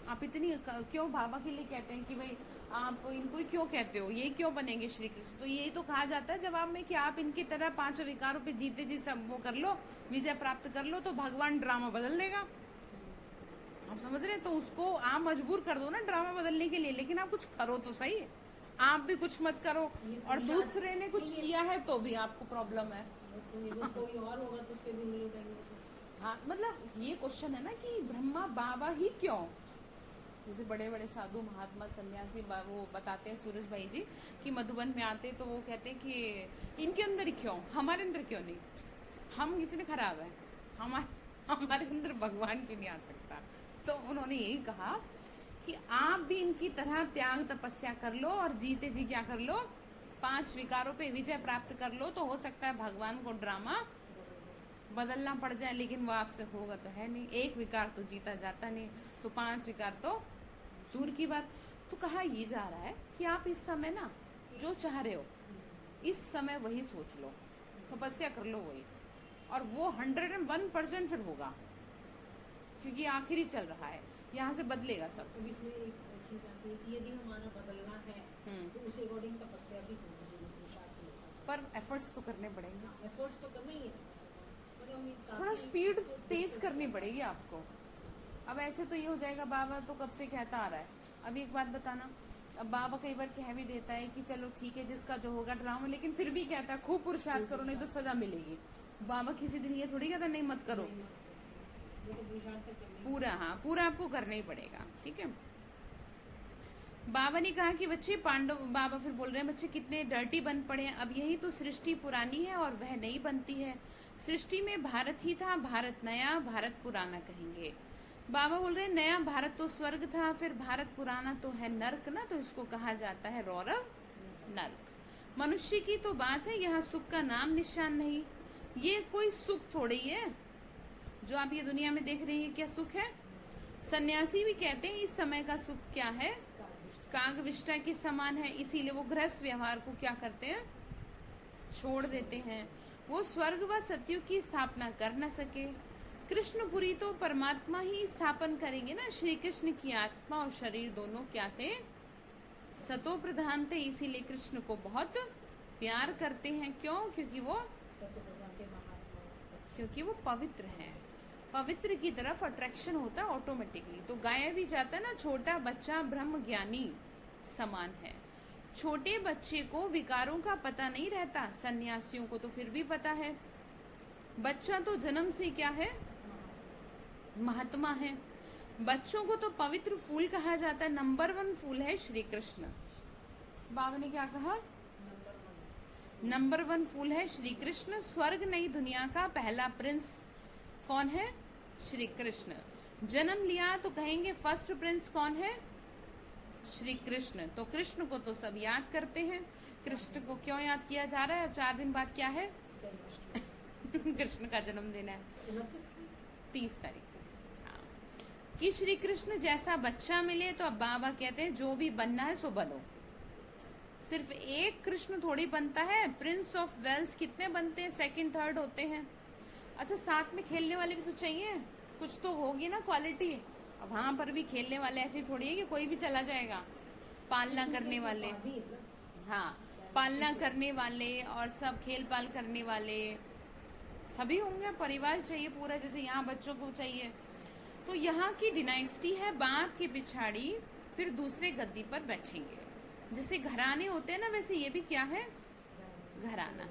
आप इतनी क्यों बाबा के लिए कहते हैं कि भाई आप इनको ही क्यों कहते हो, ये क्यों बनेंगे श्री कृष्ण? तो यही तो कहा जाता है जवाब में कि आप इनकी तरह 5 विकारों पे जीते जी सब वो कर लो, विजय प्राप्त कर लो, तो भगवान ड्रामा बदल देगा। आप समझ रहे हैं? तो उसको आप मजबूर कर दो ना ड्रामा बदलने के लिए, लेकिन आप कुछ करो तो सही, आप भी कुछ मत करो और दूसरे ने कुछ किया है तो भी आपको प्रॉब्लम है। कोई और होगा तो उस पे भी नहीं उठाएंगे। हाँ, मतलब ये क्वेश्चन है ना कि ब्रह्मा बाबा ही क्यों? जैसे बड़े बड़े साधु महात्मा सन्यासी वो बताते हैं, सूरज भाई जी, कि मधुबन में आते तो वो कहते हैं कि इनके अंदर क्यों, हमारे अंदर क्यों नहीं, हम इतने खराब हैं, हमारे अंदर भगवान क्यों नहीं आ सकता? तो उन्होंने यही कहा कि आप भी इनकी तरह त्याग तपस्या कर लो और जीते जी क्या कर लो, 5 विकारों पे विजय प्राप्त कर लो, तो हो सकता है भगवान को ड्रामा बदलना पड़ जाए, लेकिन वो आपसे होगा तो है नहीं। 1 विकार तो जीता जाता नहीं, तो 5 विकार तो दूर की बात। तो कहा ये जा रहा है कि आप इस समय ना जो चाह रहे हो इस समय वही सोच लो, तपस्या कर लो वही, और वो 101% फिर होगा, क्योंकि आखिरी चल रहा है, यहाँ से बदलेगा सब। तो इसमें एक चीज आती है कि यदि हमारा बदलना है तो उस अकॉर्डिंग तपस्या भी होनी चाहिए, पर एफर्ट्स तो करने पड़ेंगे, एफर्ट्स तो करना ही है, थोड़ा स्पीड तेज करनी पड़ेगी आपको। अब ऐसे तो ये हो जाएगा, बाबा तो कब से कहता आ रहा है। अब एक बात बताना, अब बाबा कई बार कह भी देता है कि चलो ठीक है जिसका जो होगा ड्रामा, लेकिन फिर भी कहता है खूब पुरुषार्थ करो नहीं तो सजा मिलेगी। बाबा किसी दिन ये थोड़ी कहता नहीं मत करो, पूरा, हाँ पूरा आपको करना ही पड़ेगा, ठीक है। बाबा ने कहा कि बच्चे पांडव, बाबा फिर बोल रहे हैं बच्चे कितने डर्टी बन पड़े हैं, अब यही तो सृष्टि पुरानी है और वह नई बनती है। सृष्टि में भारत ही था, भारत नया, भारत पुराना कहेंगे। बाबा बोल रहे हैं नया भारत तो स्वर्ग था, फिर भारत पुराना तो है नर्क ना, तो इसको कहा जाता है रौरव नर्क। मनुष्य की तो बात है, यहाँ सुख का नाम निशान नहीं। ये कोई सुख थोड़ी है जो आप ये दुनिया में देख रही है, क्या सुख है? सन्यासी भी कहते हैं इस समय का सुख क्या है, कागविष्टा के समान है, इसीलिए वो गृहस्थ व्यवहार को क्या करते हैं, छोड़ देते हैं। वो स्वर्ग व सतयुग की स्थापना कर न सके। कृष्णपुरी तो परमात्मा ही स्थापन करेंगे ना। श्री कृष्ण की आत्मा और शरीर दोनों क्या थे, सतो प्रधान थे, इसीलिए कृष्ण को बहुत प्यार करते हैं। क्यों? क्योंकि वो पवित्र हैं। पवित्र की तरफ अट्रैक्शन होता है ऑटोमेटिकली। तो गाया भी जाता है ना, छोटा बच्चा ब्रह्म ज्ञानी समान है। छोटे बच्चे को विकारों का पता नहीं रहता, सन्यासियों को तो फिर भी पता है। बच्चा तो जन्म से क्या है, महात्मा है। बच्चों को तो पवित्र फूल कहा जाता है, नंबर 1 फूल है श्री कृष्ण। बाबा ने क्या कहा, नंबर 1 फूल है श्री कृष्ण। स्वर्ग नई दुनिया का पहला प्रिंस कौन है? श्री कृष्ण। जन्म लिया तो कहेंगे फर्स्ट प्रिंस कौन है? श्री कृष्ण। तो कृष्ण को तो सब याद करते हैं। कृष्ण को क्यों याद किया जा रहा है? 4 दिन बाद क्या है? कृष्ण का जन्मदिन है 30 तारीख। हाँ, कि श्री कृष्ण जैसा बच्चा मिले तो अब बाबा कहते हैं जो भी बनना है सो बनो। सिर्फ एक कृष्ण थोड़ी बनता है, प्रिंस ऑफ वेल्स कितने बनते हैं? 2nd 3rd होते हैं। अच्छा, साथ में खेलने वाले भी तो चाहिए, कुछ तो होगी ना क्वालिटी। अब वहां पर भी खेलने वाले ऐसे थोड़ी है कि कोई भी चला जाएगा। पालना करने वाले, हाँ, पालना करने वाले और सब खेल पाल करने वाले सभी होंगे। परिवार चाहिए पूरा, जैसे यहाँ बच्चों को चाहिए। तो यहाँ की डिनाइस्टी है, बाप की पिछाड़ी फिर दूसरे गद्दी पर बैठेंगे। जैसे घराने होते हैं ना, वैसे ये भी क्या है? घराना।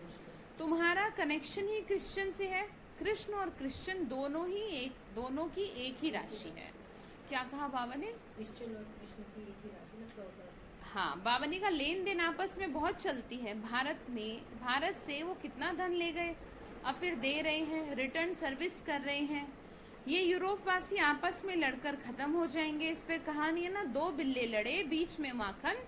तुम्हारा कनेक्शन ही क्रिश्चियन से है। कृष्ण और क्रिश्चियन दोनों की एक ही राशि है। क्या कहा बाबा ने? क्रिश्चियन और कृष्ण की एक ही राशि है। हाँ, बाबा ने कहा लेन देन आपस में बहुत चलती है। भारत से वो कितना धन ले गए, अब फिर दे रहे हैं, रिटर्न सर्विस कर रहे हैं। ये यूरोप वासी आपस में लड़कर खत्म हो जाएंगे। इस पर कहानी है ना, 2 बिल्ले लड़े, बीच में माखन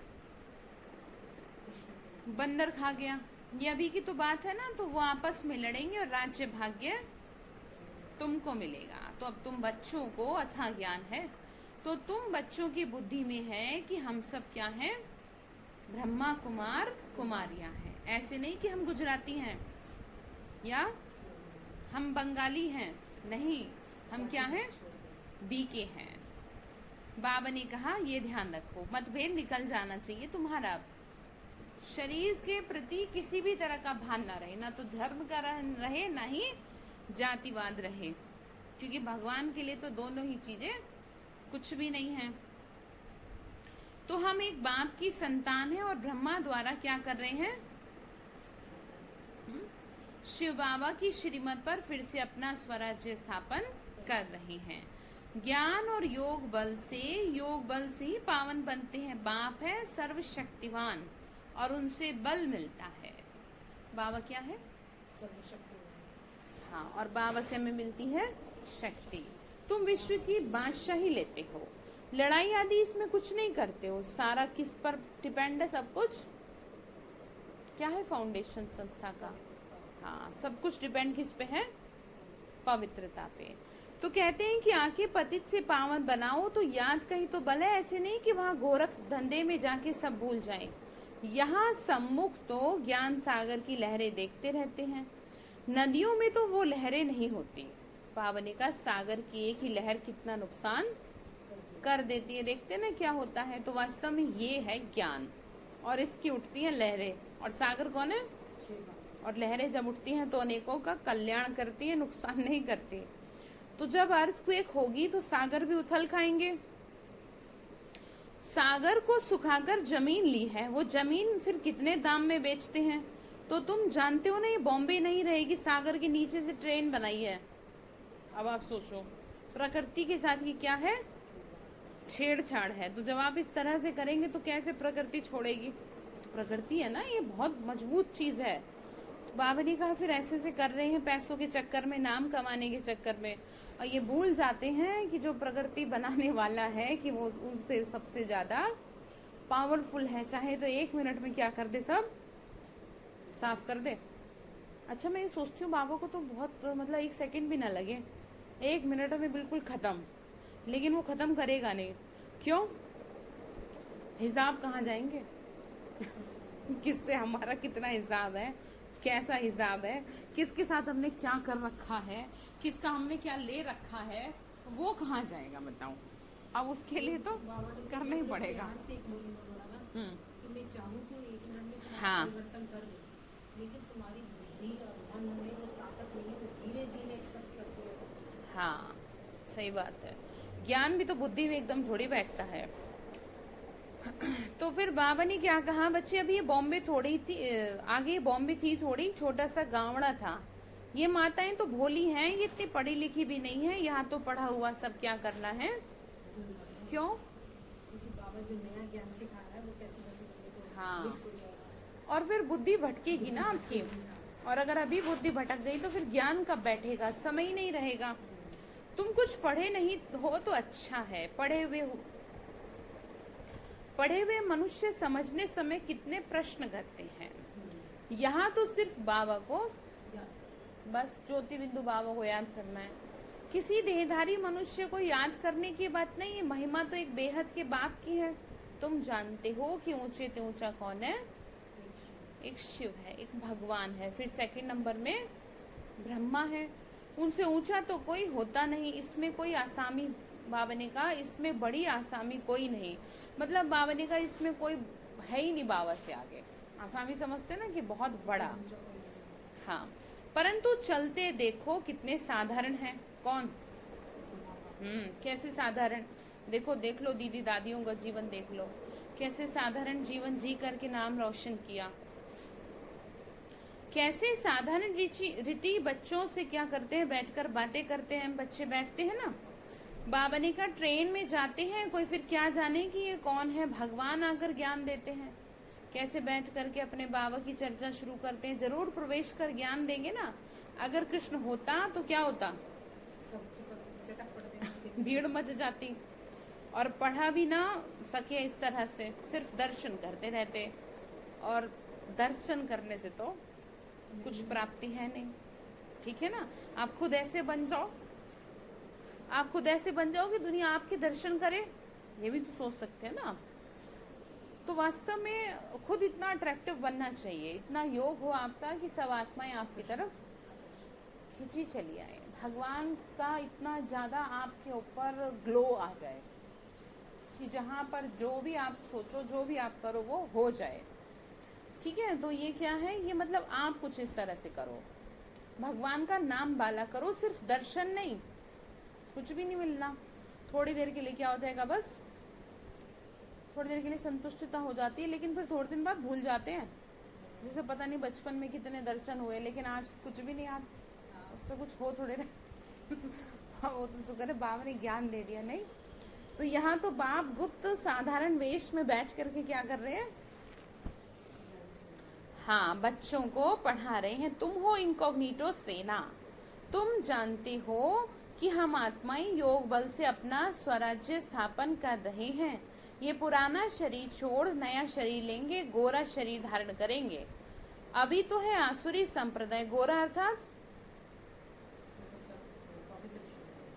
बंदर खा गया। ये अभी की तो बात है ना। तो वो आपस में लड़ेंगे और राज्य भाग्य तुमको मिलेगा। तो अब तुम बच्चों को अथाह ज्ञान है, तो तुम बच्चों की बुद्धि में है कि हम सब क्या हैं? ब्रह्मा कुमार कुमारियां हैं। ऐसे नहीं कि हम गुजराती हैं या हम बंगाली हैं, नहीं, हम क्या हैं? बीके हैं। बाबा ने कहा ये ध्यान रखो, मतभेद निकल जाना चाहिए तुम्हारा। शरीर के प्रति किसी भी तरह का भान ना रहे, ना तो धर्म का रहे, ना ही जातिवाद रहे, क्योंकि भगवान के लिए तो दोनों ही चीजें कुछ भी नहीं है। तो हम एक बाप की संतान है और ब्रह्मा द्वारा क्या कर रहे हैं? शिव बाबा की श्रीमत पर फिर से अपना स्वराज्य स्थापन कर रहे हैं। ज्ञान और योग बल से ही पावन बनते हैं। बाप है सर्वशक्तिवान और उनसे बल मिलता है। बाबा क्या है? सर्वशक्तिवान। हाँ, और बाबा से हमें मिलती है शक्ति। तुम विश्व की बादशाही लेते हो, लड़ाई आदि इसमें कुछ नहीं करते हो। सारा किस पर डिपेंड है? सब कुछ क्या है? फाउंडेशन संस्था का। हाँ, सब कुछ डिपेंड किस पे है? पवित्रता पे। तो कहते हैं कि आके पतित से पावन बनाओ, तो याद कहीं तो बल है। ऐसे नहीं कि वहाँ गोरख धंधे में जाके सब भूल जाए। यहाँ सम्मुख तो ज्ञान सागर की लहरें देखते रहते हैं। नदियों में तो वो लहरें नहीं होती। पावनी का सागर की एक ही लहर कितना नुकसान कर देती है। देखते ना क्या होता है। तो वास्तव में ये है ज्ञान, और इसकी उठती हैं लहरें। और सागर कौन है? और लहरें जब उठती हैं तो अनेकों का कल्याण करती है, नुकसान नहीं करती। तो जब अर्थक्वेक होगी तो सागर भी उथल खाएंगे। सागर को सुखाकर जमीन ली है, वो जमीन फिर कितने दाम में बेचते हैं? तो तुम जानते हो ना, ये बॉम्बे नहीं रहेगी, सागर के नीचे से ट्रेन बनाई है। अब आप सोचो, प्रकृति के साथ ये क्या है? छेड़छाड़ है। तो जब आप इस तरह से करेंगे तो कैसे प्रकृति छोड़ेगी? तो प्रकृति है ना, ये बहुत मजबूत चीज है। तो बाबा ने कहा फिर ऐसे से कर रहे हैं पैसों के चक्कर में, नाम कमाने के चक्कर में, और ये भूल जाते हैं कि जो प्रकृति बनाने वाला है कि वो उनसे सबसे ज्यादा पावरफुल है। चाहे तो 1 मिनट में क्या कर दे, सब साफ कर दे। अच्छा, मैं ये सोचती हूँ बाबा को तो बहुत मतलब 1 सेकंड भी ना लगे, 1 मिनट में बिल्कुल खत्म। लेकिन वो खत्म करेगा नहीं। क्यों? हिसाब कहाँ जाएंगे? किससे हमारा कितना हिसाब है, कैसा हिसाब है, किसके साथ हमने क्या कर रखा है, किसका हमने क्या ले रखा है, वो कहाँ जाएगा बताओ। अब उसके लिए तो करना ही पड़ेगा। हाँ, लेकिन तुम्हारी बुद्धि और मन में वो ताकत नहीं है, वो धीरे धीरे एक्सेप्ट करते हैं सब चीजें। हाँ, सही बात है। ज्ञान भी तो बुद्धि में एकदम थोड़ी बैठता है। तो फिर बाबा ने क्या कहा, बच्चे अभी ये बॉम्बे थोड़ी थी, आगे बॉम्बे थी थोड़ी, छोटा सा गावड़ा था। ये माताएं तो भोली हैं, ये इतनी पढ़ी लिखी भी नहीं है। यहाँ तो पढ़ा हुआ सब क्या करना है? क्यों? क्योंकि बाबा जो नया ज्ञान सिखा रहा है वो कैसे तो हाँ, मिक्स हो जाएगा। और फिर बुद्धि भटकेगी ना आपकी। और अगर अभी बुद्धि भटक गई तो फिर ज्ञान कब बैठेगा, समय ही नहीं रहेगा। तुम कुछ पढ़े नहीं हो तो अच्छा है, पढ़े हुए मनुष्य समझने समय कितने प्रश्न करते हैं। यहाँ तो सिर्फ बाबा को, बस ज्योति बिंदु बाबा को याद करना है। किसी देहधारी मनुष्य को याद करने की बात नहीं है। महिमा तो एक बेहद के बाप की है। तुम जानते हो कि ऊंचे से ऊंचा कौन है? एक शिव है, एक भगवान है। फिर सेकंड नंबर में ब्रह्मा है। उनसे ऊंचा तो कोई होता नहीं। इसमें कोई आसामी, बाबा ने कहा इसमें बड़ी आसामी कोई नहीं, मतलब बाबा ने कहा इसमें कोई है ही नहीं बाबा से आगे। आसामी समझते ना कि बहुत बड़ा। हाँ, परंतु चलते देखो कितने साधारण हैं। कौन? कैसे साधारण? देखो, देख लो दीदी दादियों का जीवन देख लो, कैसे साधारण जीवन जी करके नाम रोशन किया। कैसे साधारण रीति बच्चों से क्या करते हैं, बैठकर बातें करते हैं। बच्चे बैठते हैं ना, बाबा ने कहा ट्रेन में जाते हैं, कोई फिर क्या जाने कि ये कौन है, भगवान आकर ज्ञान देते हैं। कैसे बैठ करके अपने बाबा की चर्चा शुरू करते हैं। जरूर प्रवेश कर ज्ञान देंगे ना। अगर कृष्ण होता तो क्या होता? भीड़ मच जाती और पढ़ा भी ना सके इस तरह से, सिर्फ दर्शन करते रहते। और दर्शन करने से तो कुछ प्राप्ति है नहीं, ठीक है ना। आप खुद ऐसे बन जाओ, आप खुद ऐसे बन जाओ कि दुनिया आपके दर्शन करे, ये भी तो सोच सकते हैं ना आप। तो वास्तव में खुद इतना अट्रैक्टिव बनना चाहिए, इतना योग हो आपका कि सब आत्माएं आपकी तरफ खिंची चली आए। भगवान का इतना ज्यादा आपके ऊपर ग्लो आ जाए कि जहां पर जो भी आप सोचो, जो भी आप करो वो हो जाए, ठीक है। तो ये क्या है, ये मतलब आप कुछ इस तरह से करो, भगवान का नाम बाला करो, सिर्फ दर्शन नहीं, कुछ भी नहीं मिलना। थोड़ी देर के लिए क्या हो जाएगा, बस थोड़ी देर के लिए संतुष्टता हो जाती है, लेकिन फिर थोड़े दिन बाद भूल जाते हैं। जैसे पता नहीं बचपन में कितने दर्शन हुए, लेकिन आज कुछ भी नहीं याद, उससे कुछ हो थोड़े वो तो शुक्र है बाबा ने ज्ञान दे दिया। नहीं तो यहाँ तो बाप गुप्त साधारण वेश में बैठ करके क्या कर रहे हैं? हाँ, बच्चों को पढ़ा रहे हैं। तुम हो इनकॉग्निटो सेना, तुम जानते हो कि हम आत्माएं योग बल से अपना स्वराज्य स्थापन कर रहे हैं। ये पुराना शरीर छोड़ नया शरीर लेंगे, गोरा शरीर धारण करेंगे। अभी तो है आसुरी संप्रदाय, गोरा अर्थात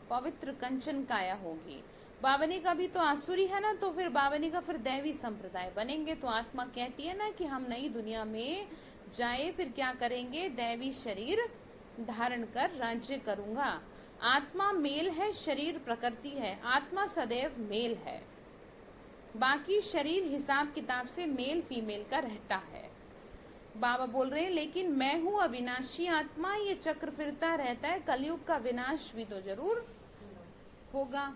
पवित्र कंचन काया होगी। बाबा ने का भी तो आसुरी है ना, तो फिर बाबा ने का फिर दैवी संप्रदाय बनेंगे। तो आत्मा कहती है ना कि हम नई दुनिया में जाए, फिर क्या करेंगे? दैवी शरीर धारण कर राज्य करूंगा। आत्मा मेल है, शरीर प्रकृति है। आत्मा सदैव मेल है, बाकी शरीर हिसाब किताब से मेल फीमेल का रहता है। बाबा बोल रहे हैं लेकिन मैं हूँ अविनाशी आत्मा, ये चक्र फिरता रहता है। कलयुग का विनाश भी तो जरूर होगा।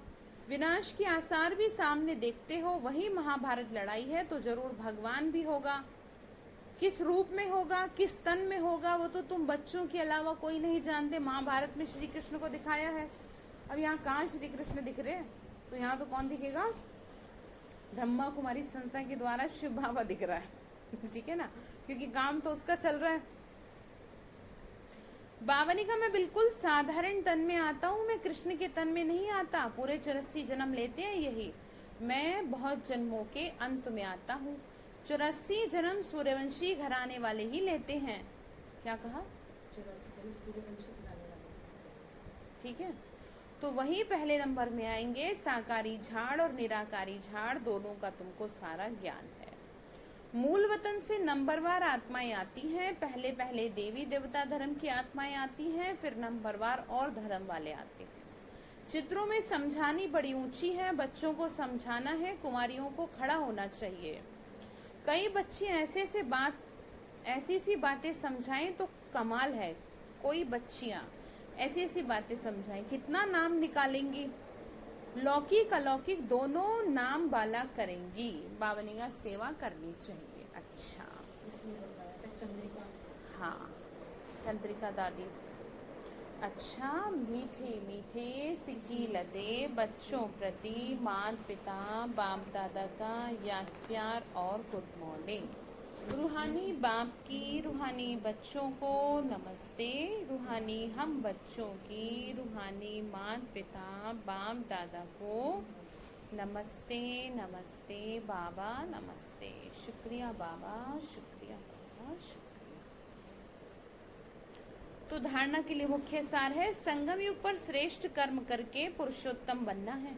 विनाश के आसार भी सामने देखते हो। वही महाभारत लड़ाई है, तो जरूर भगवान भी होगा। किस रूप में होगा, किस तन में होगा, वो तो तुम बच्चों के अलावा कोई नहीं जानते। महाभारत में श्री कृष्ण को दिखाया है। अब यहाँ कहाँ श्री कृष्ण दिख रहे हैं? तो यहाँ तो कौन दिखेगा? ब्रह्मा कुमारी संस्था के द्वारा शिव बाबा दिख रहा है, ठीक है ना, क्योंकि काम तो उसका चल रहा है। बाबा ने कहा मैं बिल्कुल साधारण तन में आता हूँ, मैं कृष्ण के तन में नहीं आता। पूरे 84 जन्म लेते हैं यही, मैं बहुत जन्मों के अंत में आता हूँ। 84 जन्म सूर्यवंशी घराने वाले ही लेते हैं। क्या कहा? 84 जन्म सूर्यवंशी घराने वाले, ठीक है। तो वही पहले नंबर में आएंगे। साकारी झाड़ और निराकारी झाड़ दोनों का तुमको सारा ज्ञान है। मूल वतन से नंबरवार आत्माएं आती हैं। पहले पहले देवी देवता धर्म की आत्माएं आती हैं, फिर नंबरवार और धर्म वाले आते हैं। चित्रों में समझानी बड़ी ऊंची है, बच्चों को समझाना है, कुमारियों को खड़ा होना चाहिए। कई बच्चे ऐसी सी बातें समझाएं तो कमाल है। कोई बच्चियां ऐसी ऐसी बातें समझाएं, कितना नाम निकालेंगी। लौकिक अलौकिक दोनों नाम बाला करेंगी। बावनिगा सेवा करनी चाहिए। अच्छा, इसमें बताया था चंद्रिका। हाँ, चंद्रिका दादी। अच्छा, मीठे मीठे सिक्की लदे बच्चों प्रति माता पिता बाप दादा का याद प्यार और गुड मॉर्निंग। रूहानी बाप की रूहानी बच्चों को नमस्ते। रूहानी हम बच्चों की रूहानी माता पिता बाप दादा को नमस्ते। नमस्ते बाबा, नमस्ते। शुक्रिया बाबा, शुक्रिया बाबा, शुक्रिया। तो धारणा के लिए मुख्य सार है, संगम युग पर श्रेष्ठ कर्म करके पुरुषोत्तम बनना है।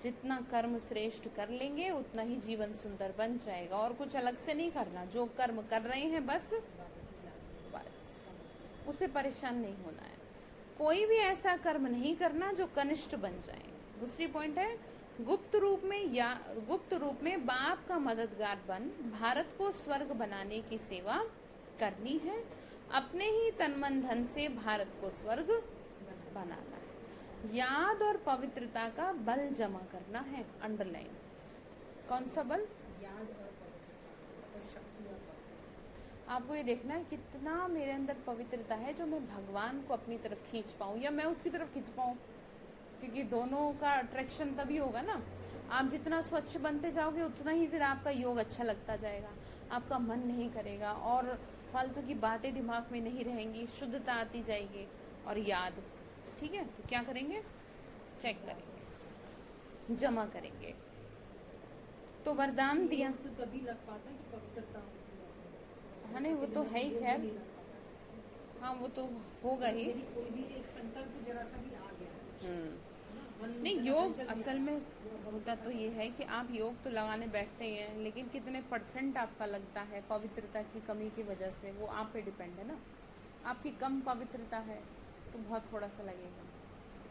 जितना कर्म श्रेष्ठ कर लेंगे उतना ही जीवन सुंदर बन जाएगा, और कुछ अलग से नहीं करना। जो कर्म कर रहे हैं बस उसे परेशान नहीं होना है। कोई भी ऐसा कर्म नहीं करना जो कनिष्ठ बन जाए। दूसरी पॉइंट है, गुप्त रूप में बाप का मददगार बन भारत को स्वर्ग बनाने की सेवा करनी है। अपने ही तन मन धन से भारत को स्वर्ग बनाना है। याद और पवित्रता का बल जमा करना है। अंडरलाइन। कौन सा बल? याद और पवित्रता और शक्ति और पवित्रता। आपको ये देखना है कितना मेरे अंदर पवित्रता है जो मैं भगवान को अपनी तरफ खींच पाऊं या मैं उसकी तरफ खींच पाऊं, क्योंकि दोनों का अट्रैक्शन तभी होगा ना। आप जितना स्वच्छ बनते जाओगे उतना ही फिर आपका योग अच्छा लगता जाएगा, आपका मन नहीं करेगा और फालतू की बातें दिमाग में नहीं रहेंगी, शुद्धता आती जाएगी। और याद, ठीक है, तो क्या करेंगे? चेक करेंगे, जमा करेंगे। तो वरदान दिया तो तभी लग पाता है कि पवित्रता होती है। हाँ नहीं, वो तो है ही, खैर हाँ वो तो होगा ही। यदि कोई भी एक संकल्प जरा सा भी आ गया, नहीं, योग असल में होता तो ये है कि आप योग तो लगाने बैठते ही हैं, लेकिन कितने % आपका लगता है पवित्रता की कमी की वजह से, वो आप पे डिपेंड है ना। आपकी कम पवित्रता है तो बहुत थोड़ा सा लगेगा,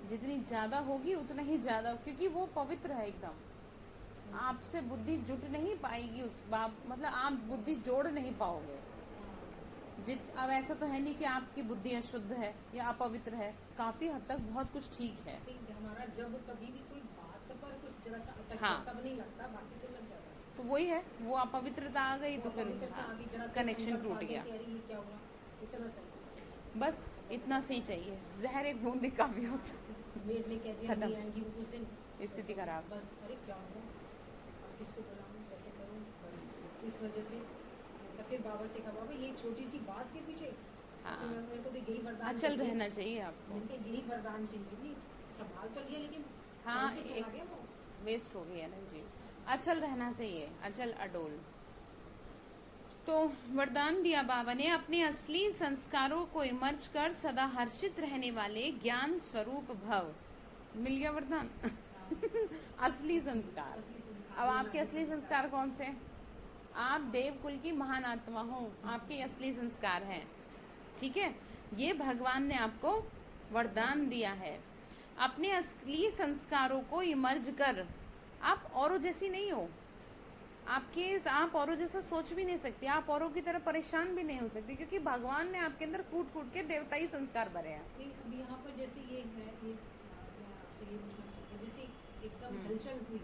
जितनी ज्यादा होगी उतना ही ज्यादा, क्योंकि वो पवित्र है एकदम। आपसे बुद्धि जुट नहीं पाएगी उस बाप, मतलब आप बुद्धि जोड़ नहीं पाओगे। अब ऐसा तो है नहीं कि आपकी बुद्धि अशुद्ध है या अपवित्र है, काफी हद तक बहुत कुछ ठीक है। हमारा जब कभी भी कोई बात पर कुछ जरा सा अटक हाँ, तब नहीं लगता, बाकी तो लग जाता है। तो वही है, वो अपवित्रता आ गई तो फिर कनेक्शन टूट गया। क्या हुआ, इतना सही। बस इतना सही चाहिए, जहर एक बूंद काफी होता है। मेड ने कह दिया नहीं आएंगी वो कुछ दिन, स्थिति खराब। बस अरे क्या हुआ, अब किसको बुलाऊं, कैसे करूं, बस इस वजह से तो फिर बाबा से कहा, बाबा ये छोटी सी बात के पीछे हाँ, तो मेरे को तो यही वरदान अचल रहना चाहिए आपको। उनके यही वरदान चाहिए। नहीं संभाल तो लिया, लेकिन हाँ, तो चला गया वो, वेस्ट हो गई एनर्जी। अचल रहना चाहिए, अचल अडोल। तो वरदान दिया बाबा ने, अपने असली संस्कारों को इमर्ज कर सदा हर्षित रहने वाले ज्ञान स्वरूप भव। मिल गया वरदान। असली संस्कार। अब आपके असली संस्कार कौन से? आप देव कुल की महान आत्मा हो, आपके असली संस्कार हैं, ठीक है। ये भगवान ने आपको वरदान दिया है। अपने असली संस्कारों को इमर्ज कर, आप औरों जैसी नहीं हो। आप औरों जैसा सोच भी नहीं सकती, आप औरों की तरह परेशान भी नहीं हो सकती, क्योंकि भगवान ने आपके अंदर कूट कूट के देवताई संस्कार भरे हैं। अब यहाँ पर जैसे ये है, मैं आपसे ये पूछना चाहती हूँ, जैसे एकदम हलचल हुई,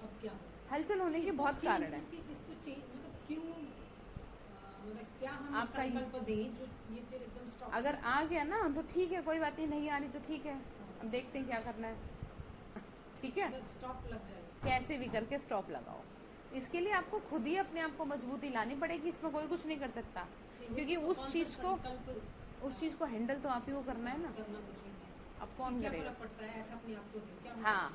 अब क्या हो? हलचल होने के बहुत कारण है। इसको चेंज मतलब क्यों, मतलब क्या हम आपका संकल्प दें जो ये फिर एकदम स्टॉप? अगर आ गया ना तो ठीक है, कोई बात नहीं आ रही तो ठीक है, अब देखते हैं क्या करना है। ठीक है, स्टॉप लग जाए, कैसे भी करके स्टॉप लगाओ। इसके लिए आपको खुद ही अपने आप को मजबूती लानी पड़ेगी, इसमें कोई कुछ नहीं कर सकता, क्योंकि उस चीज को हैंडल तो आप ही को करना है ना। अब कौन करेगा? पड़ता है ऐसा अपने आप को क्या? हाँ,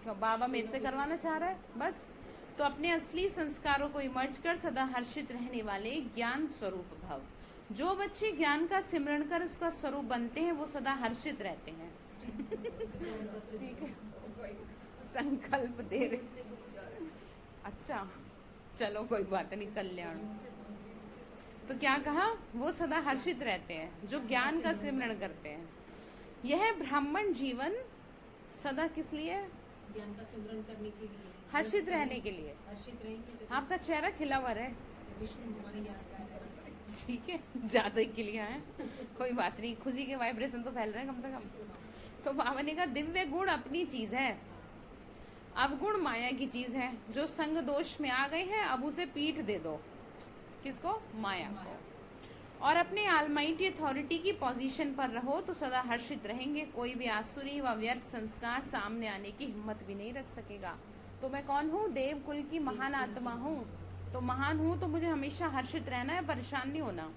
तो बाबा मेरे से करवाना चाह रहा है बस। तो अपने असली संस्कारों को इमर्ज कर सदा हर्षित रहने वाले ज्ञान स्वरूप भव। जो बच्चे ज्ञान का सिमरण कर उसका स्वरूप बनते हैं वो सदा हर्षित रहते हैं। ठीक है, संकल्प दे रहे। अच्छा चलो कोई बात नहीं, कल्याण। तो क्या कहा? वो सदा हर्षित रहते हैं जो ज्ञान का सिमरण करते हैं। यह ब्राह्मण जीवन सदा किस लिए? ज्ञान का सिमरण करने के लिए, हर्षित रहने के लिए। हर्षित रहेंगे तो आपका चेहरा खिला हुआ है, विष्णु हमारे यहाँ ठीक है, ज्यादा के लिए आए, कोई बात नहीं, खुशी के वाइब्रेशन तो फैल रहे हैं कम से कम। तो बाबा ने कहा दिव्य गुण अपनी चीज है, अवगुण माया की चीज है। जो संग दोष में आ गए हैं अब उसे पीठ दे दो। किसको? माया को। और अपने आलमाइटी अथॉरिटी की पोजीशन पर रहो तो सदा हर्षित रहेंगे। कोई भी आसुरी व व्यर्थ संस्कार सामने आने की हिम्मत भी नहीं रख सकेगा। तो मैं कौन हूँ? देव कुल की महान आत्मा हूँ, तो महान हूं तो मुझे हमेशा हर्षित रहना है, परेशान नहीं होना।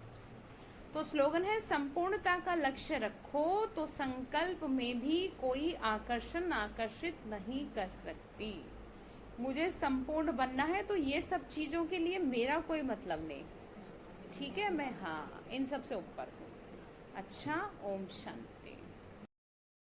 तो स्लोगन है संपूर्णता का लक्ष्य रखो तो संकल्प में भी कोई आकर्षण आकर्षित नहीं कर सकती। मुझे संपूर्ण बनना है तो ये सब चीजों के लिए मेरा कोई मतलब नहीं, ठीक है, मैं हाँ इन सब से ऊपर हूँ। अच्छा, ओम शांति।